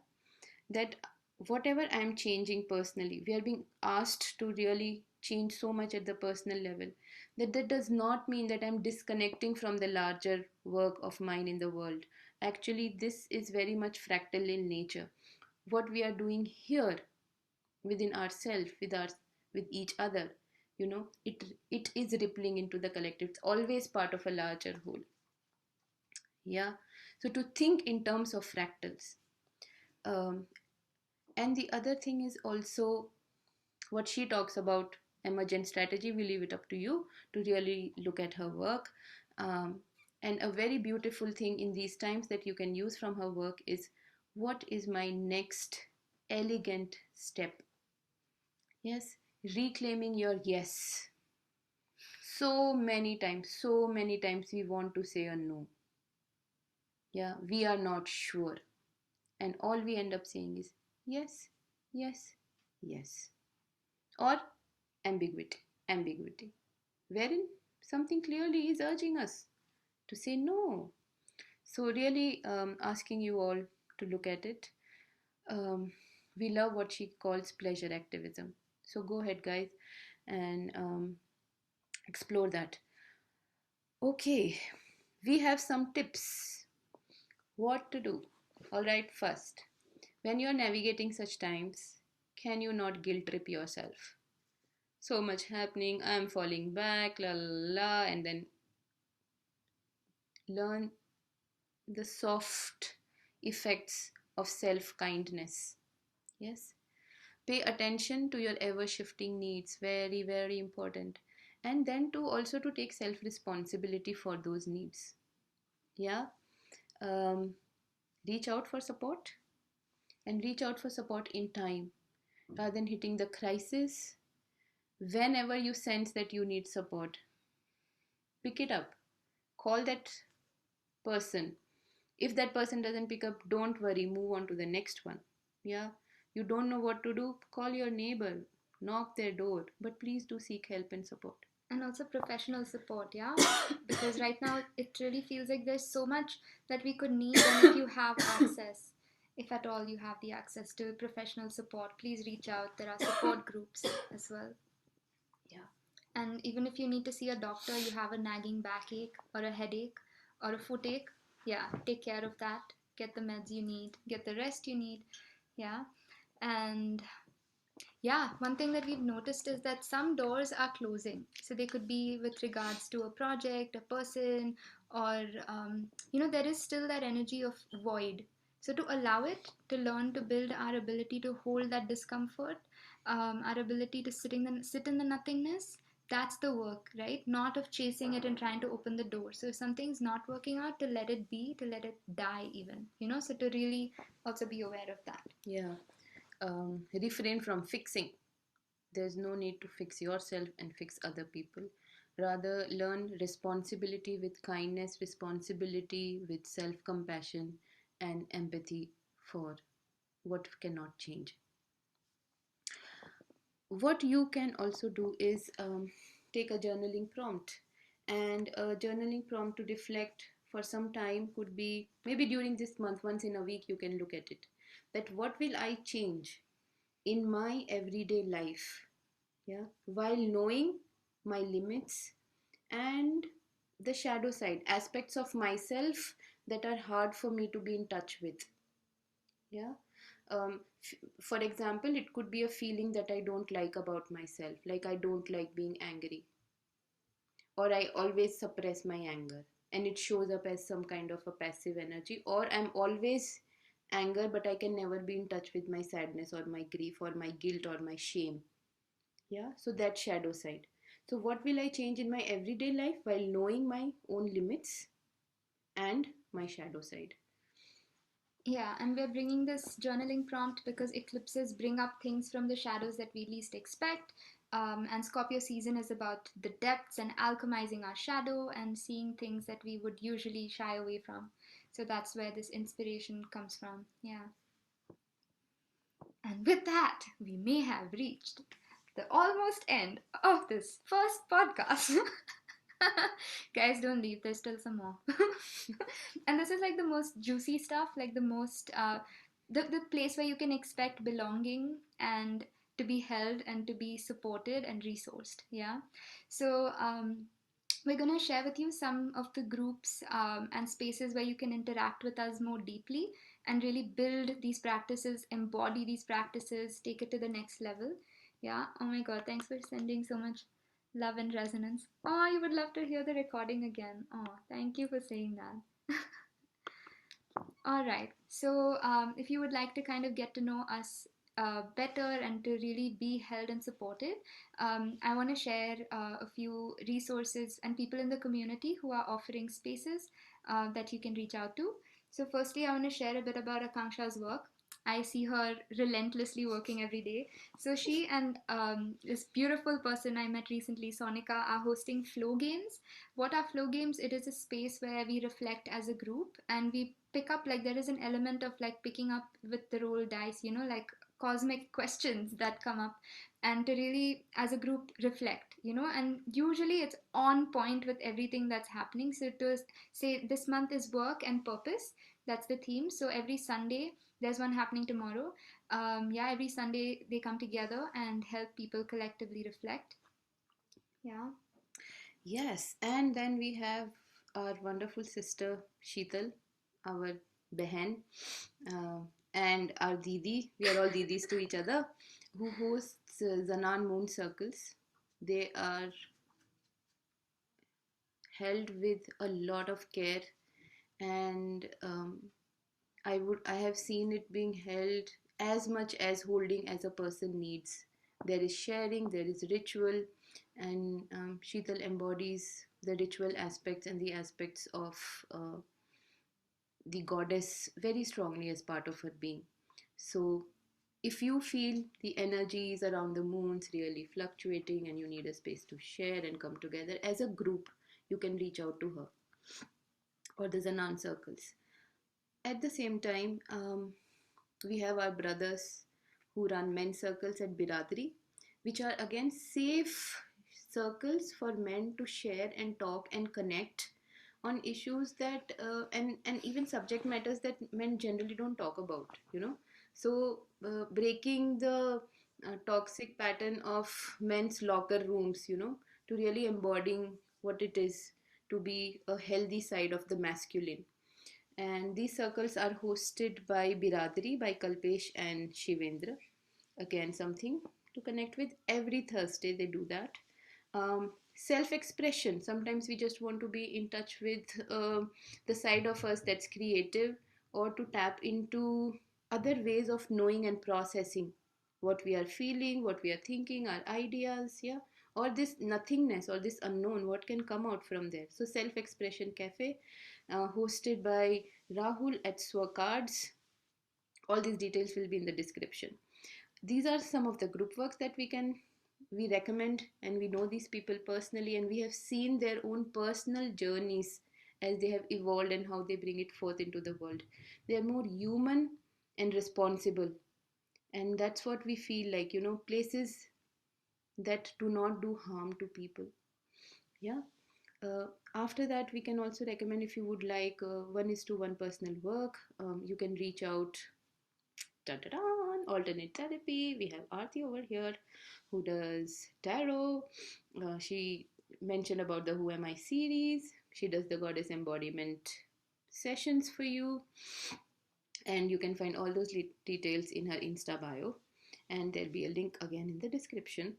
that whatever I'm changing personally, we are being asked to really change so much at the personal level, that does not mean that I'm disconnecting from the larger work of mine in the world. Actually, this is very much fractal in nature. What we are doing here within ourselves, with each other, it is rippling into the collective. It's always part of a larger whole. Yeah, so to think in terms of fractals. um, and the other thing is also what she talks about emergent strategy. We leave it up to you to really look at her work. um, and a very beautiful thing in these times that you can use from her work is, what is my next elegant step? Yes, reclaiming your yes. So many times we want to say a no. Yeah, we are not sure, and all we end up saying is yes, yes, yes, or ambiguity, wherein something clearly is urging us to say no. So really asking you all to look at it. um, we love what she calls pleasure activism, so go ahead guys and explore that. Okay, we have some tips what to do. All right, first, when you're navigating such times, can you not guilt trip yourself? So much happening, I'm falling back, la la la, and then learn the soft effects of self kindness. Yes, pay attention to your ever shifting needs, very, very important. And then to also to take self responsibility for those needs. Yeah, um, reach out for support, and reach out for support in time rather than hitting the crisis. Whenever you sense that you need support, pick it up, call that person. If that person doesn't pick up, don't worry, move on to the next one. Yeah, you don't know what to do, call your neighbor, knock their door, but please do seek help and support. And also professional support, yeah, because right now it really feels like there's so much that we could need, and if you have access, if at all you have the access to professional support, please reach out. There are support groups as well. Yeah. And even if you need to see a doctor, you have a nagging backache or a headache or a footache, yeah, take care of that. Get the meds you need, get the rest you need, yeah. And yeah, one thing that we've noticed is that some doors are closing. So they could be with regards to a project, a person, or, there is still that energy of void. So to allow it, to learn to build our ability to hold that discomfort our ability to sit in the nothingness. That's the work, right? Not of chasing it and trying to open the door. So if something's not working out, to let it be, to let it die, even, so to really also be aware of that. Yeah. Refrain from fixing. There's no need to fix yourself and fix other people. Rather, learn responsibility with kindness, responsibility with self compassion, and empathy for what cannot change. What you can also do is take a journaling prompt. And a journaling prompt to reflect for some time could be maybe during this month, once in a week, you can look at it. That what will I change in my everyday life, yeah, while knowing my limits and the shadow side aspects of myself that are hard for me to be in touch with. Yeah. For example, it could be a feeling that I don't like about myself, like I don't like being angry, or I always suppress my anger and it shows up as some kind of a passive energy, or I'm always anger but I can never be in touch with my sadness or my grief or my guilt or my shame. Yeah, so that shadow side. So what will I change in my everyday life while knowing my own limits and my shadow side? Yeah, and we're bringing this journaling prompt because eclipses bring up things from the shadows that we least expect. And Scorpio season is about the depths and alchemizing our shadow and seeing things that we would usually shy away from. So that's where this inspiration comes from. Yeah. And with that, we may have reached the almost end of this first podcast. Guys, don't leave, there's still some more. And this is like the most juicy stuff, like the most the place where you can expect belonging and to be held and to be supported and resourced. Yeah. So we're going to share with you some of the groups and spaces where you can interact with us more deeply and really build these practices, embody these practices, take it to the next level. Yeah. Oh my God. Thanks for sending so much love and resonance. Oh, you would love to hear the recording again. Oh, thank you for saying that. All right. So, if you would like to kind of get to know us better and to really be held and supported, I want to share a few resources and people in the community who are offering spaces that you can reach out to. So, firstly, I want to share a bit about Aakanksha's work. I see her relentlessly working every day. So she and this beautiful person I met recently, Sonika, are hosting flow games. What are flow games? It is a space where we reflect as a group and we pick up, like there is an element of like picking up with the roll dice, like cosmic questions that come up, and to really as a group reflect, and usually it's on point with everything that's happening. So to say this month is work and purpose, that's the theme. So every Sunday, there's one happening tomorrow. Yeah, every Sunday they come together and help people collectively reflect. Yeah. Yes, and then we have our wonderful sister Sheetal, our Behen, uh, and our Didi. We are all Didis to each other, who hosts Zanan Moon Circles. They are held with a lot of care, and I have seen it being held as much as holding as a person needs. There is sharing, there is ritual, and Sheetal embodies the ritual aspects and the aspects of the goddess very strongly as part of her being. So, if you feel the energies around the moons really fluctuating and you need a space to share and come together as a group, you can reach out to her or the Zanan circles. At the same time, we have our brothers who run men circles at Biradri, which are again safe circles for men to share and talk and connect on issues that and even subject matters that men generally don't talk about. So breaking the toxic pattern of men's locker rooms, to really embodying what it is to be a healthy side of the masculine. And these circles are hosted by Biradri, by Kalpesh and Shivendra. Again, something to connect with. Every Thursday they do that. Self expression. Sometimes we just want to be in touch with the side of us that's creative, or to tap into other ways of knowing and processing. what we are feeling, what we are thinking, our ideas, yeah, or this nothingness or this unknown, what can come out from there. So Self Expression Cafe, hosted by Rahul at Swacards. All these details will be in the description. These are some of the group works that we recommend, and we know these people personally, and we have seen their own personal journeys as they have evolved and how they bring it forth into the world. They are more human and responsible, and that's what we feel like, places that do not do harm to people. Yeah. After that, we can also recommend, if you would like 1:1 personal work, you can reach out. Da-da-da, alternate therapy. We have Aarti over here who does tarot. She mentioned about the Who Am I series. She does the goddess embodiment sessions for you, and you can find all those details in her Insta bio, and there'll be a link again in the description.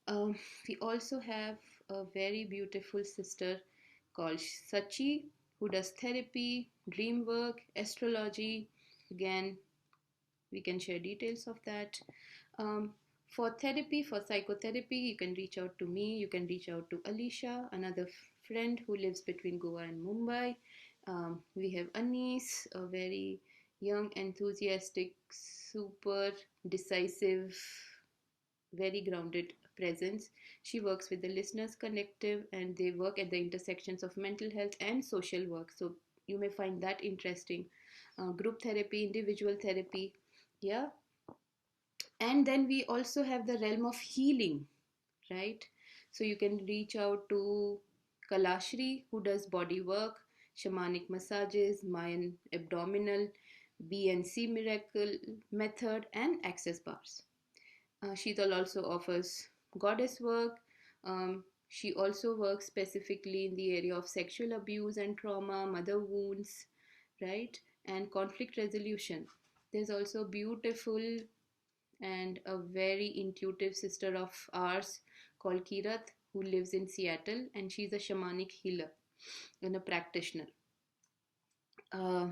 Um, we also have a very beautiful sister called Sachi who does therapy, dream work, astrology. Again, we can share details of that. Um, for therapy, for psychotherapy, you can reach out to me. You can reach out to Alicia, another friend who lives between Goa and Mumbai. We have Anis, a very young, enthusiastic, super decisive, very grounded presence. She works with the Listeners Collective, and they work at the intersections of mental health and social work. So you may find that interesting. Group therapy, individual therapy, yeah. And then we also have the realm of healing, right? So you can reach out to Kalashri, who does body work, shamanic massages, Mayan abdominal, BNC miracle method, and access bars. Sheetal also offers goddess work. She also works specifically in the area of sexual abuse and trauma, mother wounds, right? And conflict resolution. There's also beautiful and a very intuitive sister of ours called Kirat, who lives in Seattle, and she's a shamanic healer and a practitioner. Uh,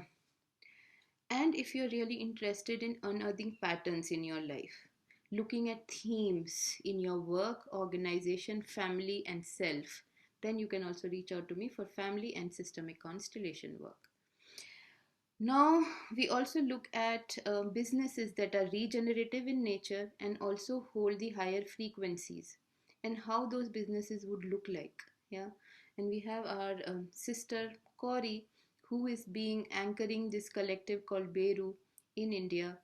and if you're really interested in unearthing patterns in your life, looking at themes in your work, organization, family, and self, then you can also reach out to me for family and systemic constellation work. Now, we also look at businesses that are regenerative in nature and also hold the higher frequencies, and how those businesses would look like. Yeah, and we have our sister Corey, who is being anchoring this collective called Beru in India,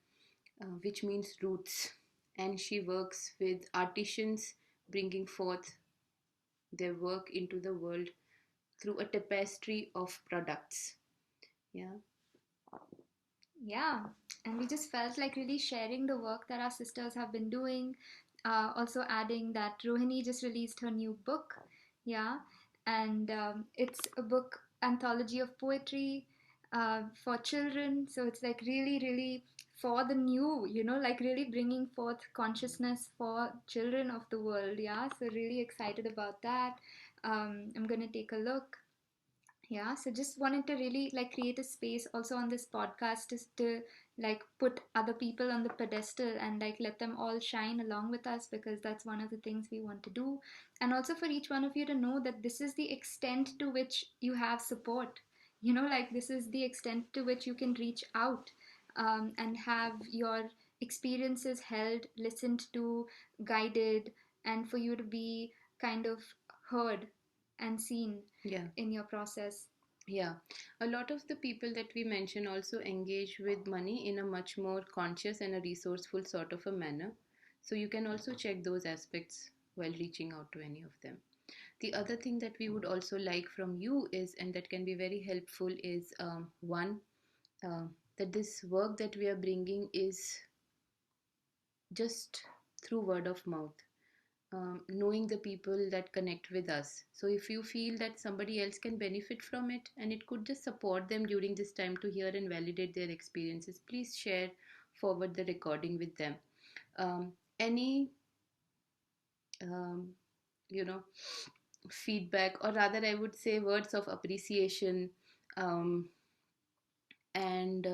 which means roots, and she works with artisans bringing forth their work into the world through a tapestry of products. Yeah. Yeah, and we just felt like really sharing the work that our sisters have been doing. Also, adding that Rohini just released her new book. Yeah, and it's a book anthology of poetry for children. So it's like really, really for the new, like really bringing forth consciousness for children of the world. Yeah, so really excited about that. I'm gonna take a look. Yeah, so just wanted to really like create a space also on this podcast is to like put other people on the pedestal and like let them all shine along with us, because that's one of the things we want to do. And also for each one of you to know that this is the extent to which you have support, like this is the extent to which you can reach out, and have your experiences held, listened to, guided, and for you to be kind of heard and seen, Yeah. in your process. Yeah, a lot of the people that we mention also engage with money in a much more conscious and a resourceful sort of a manner. So you can also check those aspects while reaching out to any of them. The other thing that we would also like from you is, and that can be very helpful, is one, uh, that this work that we are bringing is just through word of mouth, knowing the people that connect with us. So if you feel that somebody else can benefit from it and it could just support them during this time to hear and validate their experiences, please share forward the recording with them. Any um, you know feedback, or rather I would say words of appreciation, um, and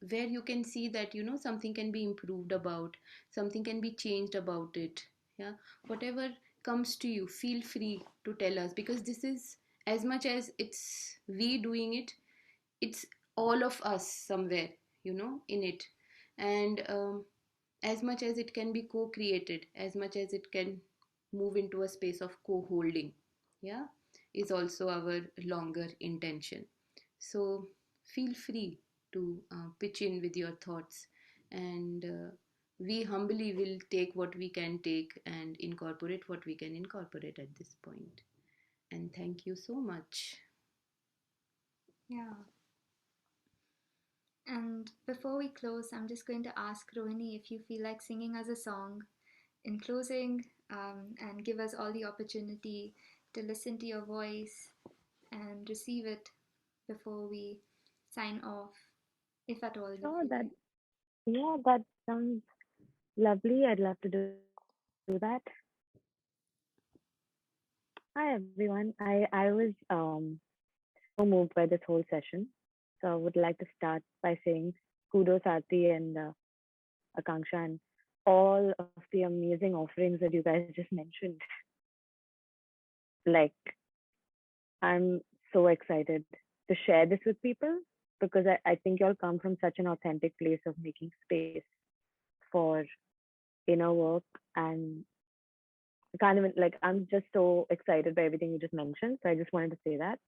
where you can see that something can be improved about, something can be changed about it. Yeah, whatever comes to you, feel free to tell us, because this is, as much as it's we doing it, it's all of us somewhere, in it. And as much as it can be co-created, as much as it can move into a space of co-holding, yeah, is also our longer intention. So feel free to pitch in with your thoughts, and we humbly will take what we can take and incorporate what we can incorporate at this point. And thank you so much. Yeah. And before we close, I'm just going to ask Rohini if you feel like singing us a song in closing, and give us all the opportunity to listen to your voice and receive it before we sign off, if at all you Sure, feel like. that sounds lovely. I'd love to do that. Hi everyone. I was so moved by this whole session. So I would like to start by saying kudos Aarti and Akanksha and all of the amazing offerings that you guys just mentioned. Like, I'm so excited to share this with people because I think y'all come from such an authentic place of making space for inner work, and I can't even, like, I'm just so excited by everything you just mentioned. So I just wanted to say that.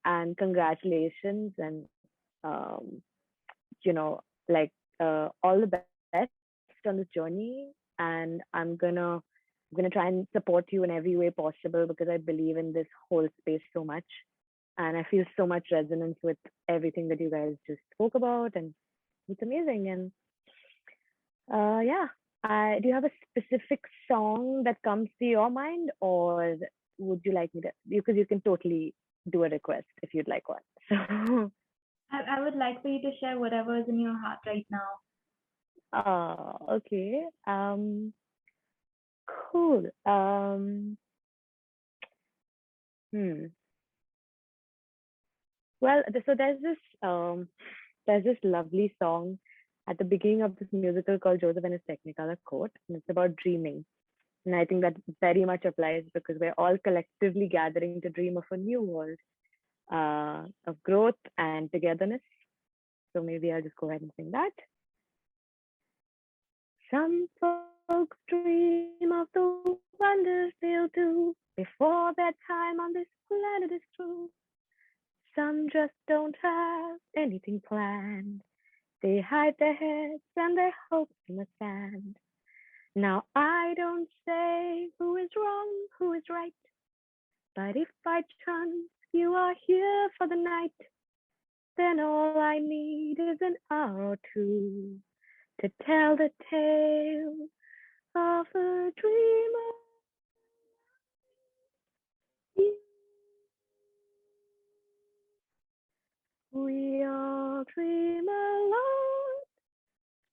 And congratulations, and um, you know, like all the best on this journey. And I'm gonna try and support you in every way possible because I believe in this whole space so much, and I feel so much resonance with everything that you guys just spoke about, and it's amazing. And yeah, do you have a specific song that comes to your mind, or would you like me to? Because you can totally do a request if you'd like one. So, I would like for you to share whatever is in your heart right now. okay. Cool. Hmm. Well, so there's this lovely song at the beginning of this musical called Joseph and His Technicolor Court, and it's about dreaming. And I think that very much applies because we're all collectively gathering to dream of a new world of growth and togetherness. So maybe I'll just go ahead and sing that. Some folks dream of the wonders they'll do before their time on this planet is through. Some just don't have anything planned. They hide their heads and their hopes in the sand. Now I don't say who is wrong, who is right, but if by chance you are here for the night, then all I need is an hour or two to tell the tale of a dreamer. We all dream a lot.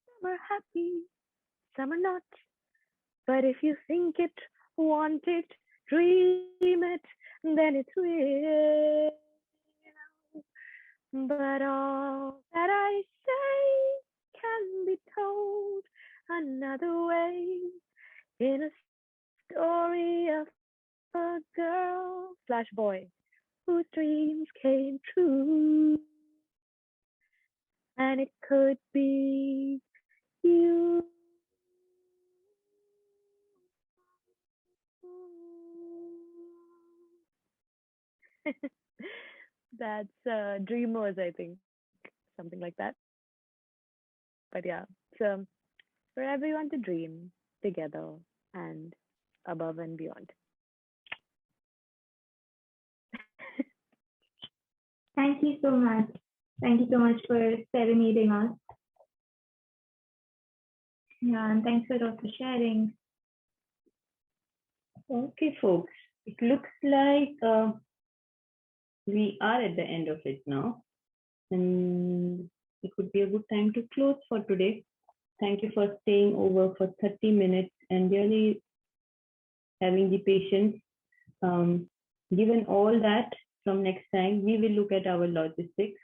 Some are happy, some are not. But if you think it, want it, dream it, then it's real. But all that I say can be told another way in a story of a girl slash boy whose dreams came true. And it could be you. That's Dreamers, I think, something like that. But yeah, so for everyone to dream together and above and beyond. Thank you so much. Thank you so much for serenading us. Yeah, and thanks for also sharing. Okay, folks, it looks like we are at the end of it now, and it would be a good time to close for today. Thank you for staying over for 30 minutes and really having the patience. Given all that, from next time, we will look at our logistics.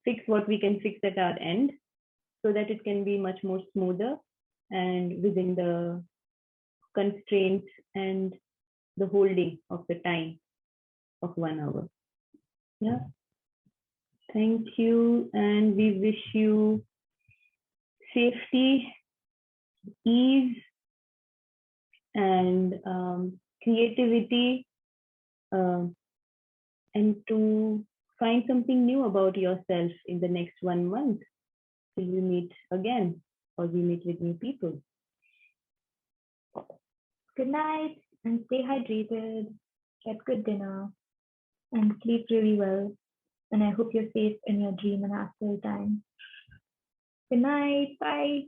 fix what we can fix at our end so that it can be much more smoother and within the constraints and the holding of the time of 1 hour. Yeah. Thank you. And we wish you safety, ease, and creativity, and to find something new about yourself in the next 1 month till we meet again or we meet with new people. Good night and stay hydrated. Get good dinner and sleep really well. And I hope you're safe in your dream and astral time. Good night. Bye.